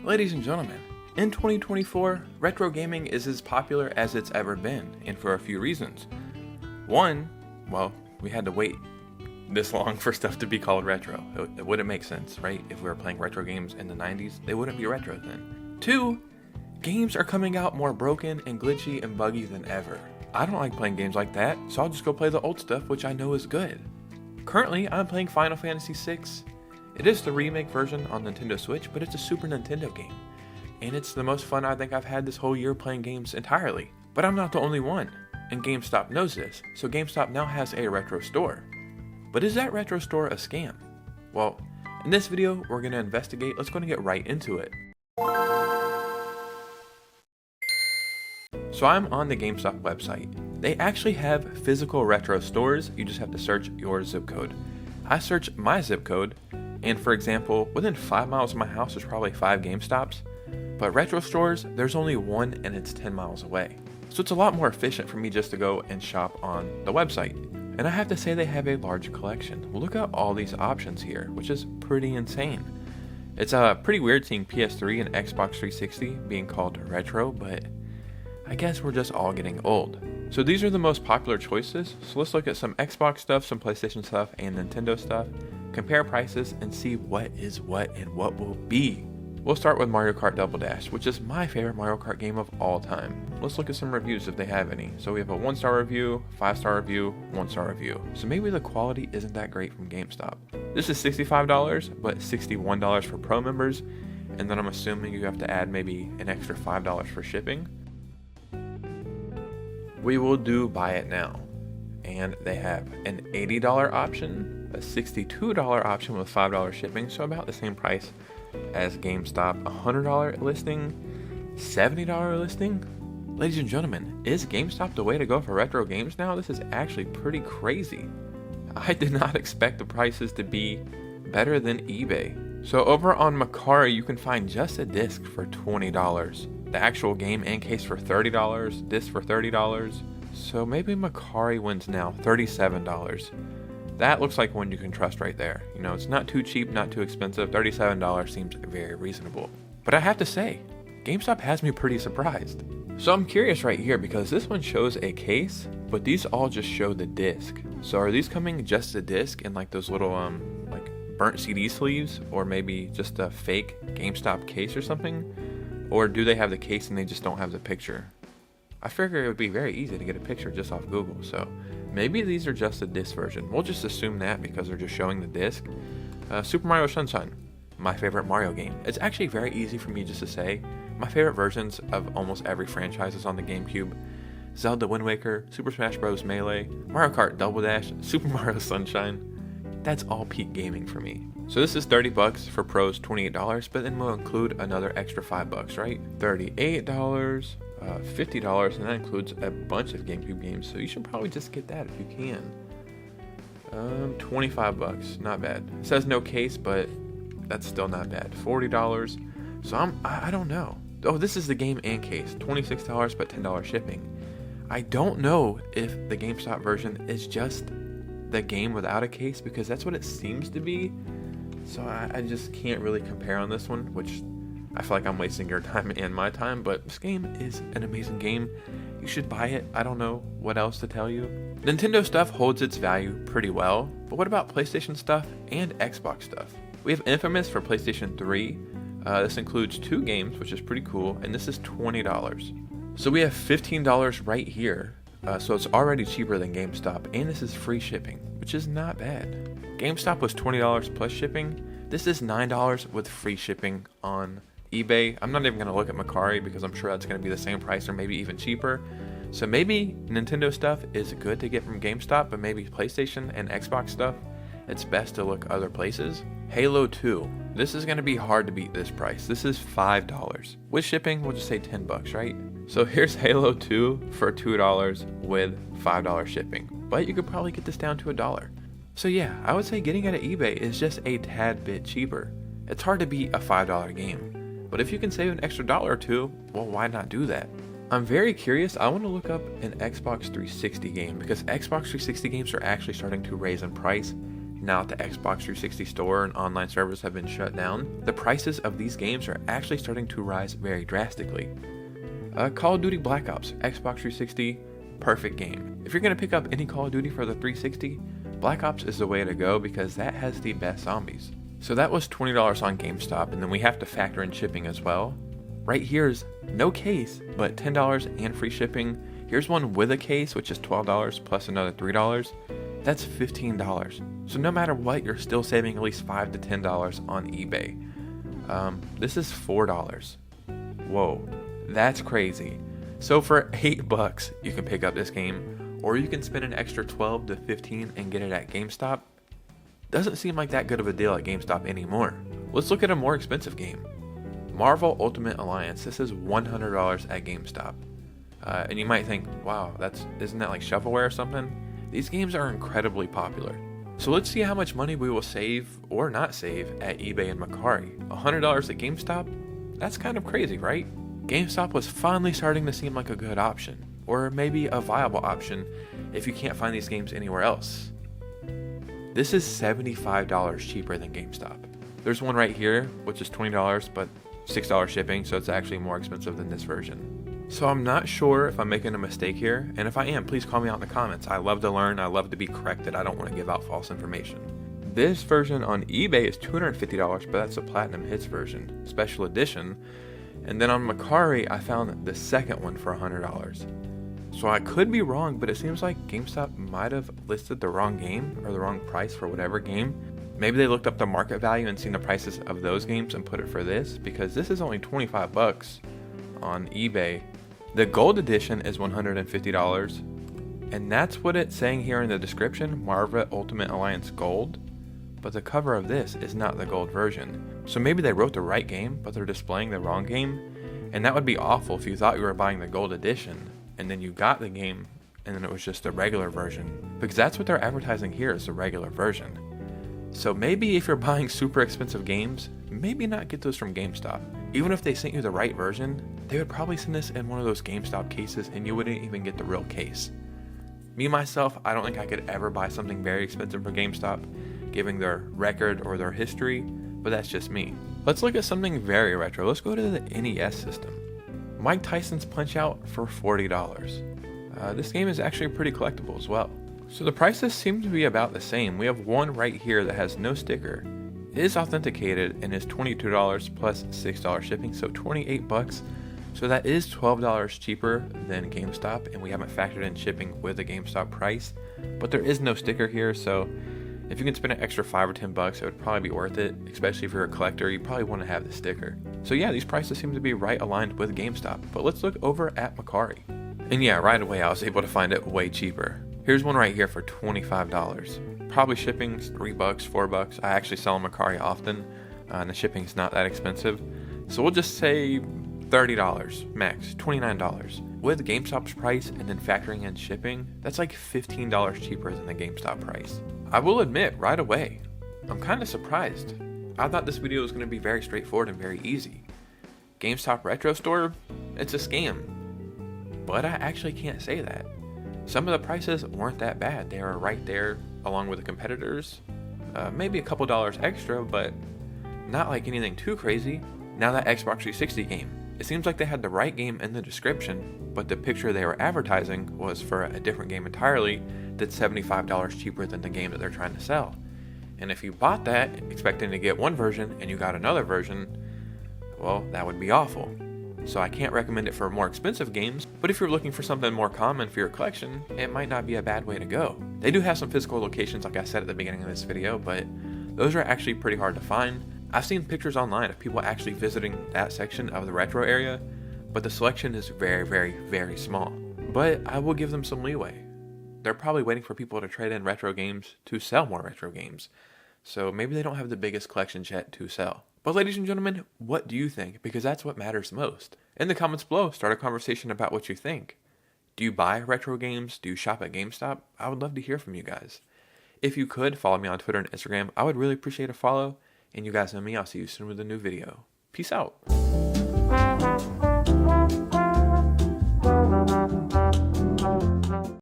Ladies and gentlemen, in 2024, retro gaming is as popular as it's ever been, and for a few reasons. One, well, we had to wait this long for stuff to be called retro. It wouldn't make sense, right? If we were playing retro games in the 90s, they wouldn't be retro then. Two, games are coming out more broken and glitchy and buggy than ever. I don't like playing games like that, so I'll just go play the old stuff, which I know is good. Currently, I'm playing Final Fantasy VI. It is the remake version on Nintendo Switch, but it's a Super Nintendo game. And it's the most fun I think I've had this whole year playing games entirely. But I'm not the only one, and GameStop knows this, so GameStop now has a retro store. But is that retro store a scam? Well, in this video, we're going to investigate. Let's go and get right into it. So I'm on the GameStop website. They actually have physical retro stores. You just have to search your zip code. I searched my zip code, and for example, within 5 miles of my house there's probably 5 GameStops, but retro stores, there's only one and it's 10 miles away. So it's a lot more efficient for me just to go and shop on the website. And I have to say they have a large collection. Look at all these options here, which is pretty insane. It's pretty weird seeing PS3 and Xbox 360 being called retro, but I guess we're just all getting old. So these are the most popular choices. So let's look at some Xbox stuff, some PlayStation stuff, and Nintendo stuff. Compare prices and see what is what and what will be. We'll start with Mario Kart Double Dash, which is my favorite Mario Kart game of all time. Let's look at some reviews if they have any. So we have a 1-star review, 5-star review, 1-star review. So maybe the quality isn't that great from GameStop. This is $65, but $61 for pro members. And then I'm assuming you have to add maybe an extra $5 for shipping. We will do buy it now. And they have an $80 option, a $62 option with $5 shipping, so about the same price as GameStop. $100 listing, $70 listing. Ladies and gentlemen, is GameStop the way to go for retro games now? This is actually pretty crazy. I did not expect the prices to be better than eBay. So over on Macari, you can find just a disc for $20. The actual game and case for $30, disc for $30. So maybe Macari wins now, $37. That looks like one you can trust right there. You know, it's not too cheap, not too expensive. $37 seems very reasonable. But I have to say, GameStop has me pretty surprised. So I'm curious right here because this one shows a case, but these all just show the disc. So are these coming just the disc in like those little like burnt CD sleeves, or maybe just a fake GameStop case or something? Or do they have the case and they just don't have the picture? I figure it would be very easy to get a picture just off Google, so maybe these are just the disc version. We'll just assume that because they're just showing the disc. Super Mario Sunshine, my favorite Mario game. It's actually very easy for me just to say. My favorite versions of almost every franchise is on the GameCube. Zelda Wind Waker, Super Smash Bros. Melee, Mario Kart Double Dash, Super Mario Sunshine. That's all peak gaming for me. So this is $30 for pros, $28, but then we'll include another extra $5, right? $38, $50, and that includes a bunch of GameCube games, so you should probably just get that if you can. $25, not bad. It says no case, but that's still not bad. $40, so I don't know. Oh, this is the game and case, $26, but $10 shipping. I don't know if the GameStop version is just the game without a case, because that's what it seems to be. So I just can't really compare on this one, which I feel like I'm wasting your time and my time, but this game is an amazing game. You should buy it. I don't know what else to tell you. Nintendo stuff holds its value pretty well, but what about PlayStation stuff and Xbox stuff? We have Infamous for PlayStation 3. This includes 2 games, which is pretty cool, and this is $20. So we have $15 right here. So it's already cheaper than GameStop, and this is free shipping, which is not bad. GameStop was $20 plus shipping. This is $9 with free shipping on eBay. I'm not even going to look at Macari because I'm sure that's going to be the same price or maybe even cheaper. So maybe Nintendo stuff is good to get from GameStop, but maybe PlayStation and Xbox stuff, it's best to look other places. Halo 2. This is going to be hard to beat this price. This is $5. With shipping, we'll just say $10, right? So here's Halo 2 for $2 with $5 shipping. But you could probably get this down to $1. So yeah, I would say getting it at eBay is just a tad bit cheaper. It's hard to beat a $5 game. But if you can save an extra $1 or $2, well, why not do that? I'm very curious. I want to look up an Xbox 360 game because Xbox 360 games are actually starting to raise in price. now that the Xbox 360 store and online servers have been shut down, the prices of these games are actually starting to rise very drastically. Call of Duty Black Ops, Xbox 360, perfect game. If you're going to pick up any Call of Duty for the 360, Black Ops is the way to go because that has the best zombies. So that was $20 on GameStop, and then we have to factor in shipping as well. Right here is no case, but $10 and free shipping. Here's one with a case, which is $12 plus another $3. That's $15. So no matter what, you're still saving at least $5 to $10 on eBay. This is $4. Whoa, that's crazy. So for $8, you can pick up this game, or you can spend an extra $12 to $15 and get it at GameStop. Doesn't seem like that good of a deal at GameStop anymore. Let's look at a more expensive game. Marvel Ultimate Alliance. This is $100 at GameStop. And you might think, wow, isn't that like shovelware or something? These games are incredibly popular. So let's see how much money we will save or not save at eBay and Mercari. $100 at GameStop? That's kind of crazy, right? GameStop was finally starting to seem like a good option, or maybe a viable option if you can't find these games anywhere else. This is $75 cheaper than GameStop. There's one right here, which is $20, but $6 shipping, so it's actually more expensive than this version. So I'm not sure if I'm making a mistake here, and if I am, please call me out in the comments. I love to learn, I love to be corrected, I don't want to give out false information. This version on eBay is $250, but that's a Platinum Hits version, special edition. And then on Mercari, I found the second one for $100. So I could be wrong, but it seems like GameStop might have listed the wrong game or the wrong price for whatever game. Maybe they looked up the market value and seen the prices of those games and put it for this, because this is only $25 on eBay. The gold edition is $150, and that's what it's saying here in the description, Marvel Ultimate Alliance Gold. But the cover of this is not the gold version. So maybe they wrote the right game, but they're displaying the wrong game. And that would be awful if you thought you were buying the gold edition, and then you got the game, and then it was just the regular version. Because that's what they're advertising here, is the regular version. So maybe if you're buying super expensive games, maybe not get those from GameStop. Even if they sent you the right version, they would probably send this in one of those GameStop cases, and you wouldn't even get the real case. Me, myself, I don't think I could ever buy something very expensive from GameStop, given their record or their history, but that's just me. Let's look at something very retro. Let's go to the NES system. Mike Tyson's Punch-Out for $40. This game is actually pretty collectible as well. So the prices seem to be about the same. We have one right here that has no sticker. It is authenticated and is $22 plus $6 shipping, so $28. So that is $12 cheaper than GameStop, and we haven't factored in shipping with the GameStop price. But there is no sticker here, so if you can spend an extra $5 or $10, it would probably be worth it, especially if you're a collector. You probably want to have the sticker. So yeah, these prices seem to be right aligned with GameStop. But let's look over at Mercari. And yeah, right away I was able to find it way cheaper. Here's one right here for $25. Probably shipping $3, $4. I actually sell on Mercari often, and the shipping's not that expensive. So we'll just say $30 max, $29. With GameStop's price and then factoring in shipping, that's like $15 cheaper than the GameStop price. I will admit right away, I'm kind of surprised. I thought this video was going to be very straightforward and very easy. GameStop Retro Store, it's a scam. But I actually can't say that. Some of the prices weren't that bad. They were right there along with the competitors. Maybe a couple dollars extra, but not like anything too crazy. Now that Xbox 360 game, it seems like they had the right game in the description, but the picture they were advertising was for a different game entirely that's $75 cheaper than the game that they're trying to sell. And if you bought that expecting to get one version and you got another version, well, that would be awful. So I can't recommend it for more expensive games, but if you're looking for something more common for your collection, it might not be a bad way to go. They do have some physical locations like I said at the beginning of this video, but those are actually pretty hard to find. I've seen pictures online of people actually visiting that section of the retro area, but the selection is very, very, very small. But I will give them some leeway. They're probably waiting for people to trade in retro games to sell more retro games. So maybe they don't have the biggest collections yet to sell. But ladies and gentlemen, what do you think? Because that's what matters most. In the comments below, start a conversation about what you think. Do you buy retro games? Do you shop at GameStop? I would love to hear from you guys. If you could, follow me on Twitter and Instagram. I would really appreciate a follow. And you guys know me, I'll see you soon with a new video. Peace out.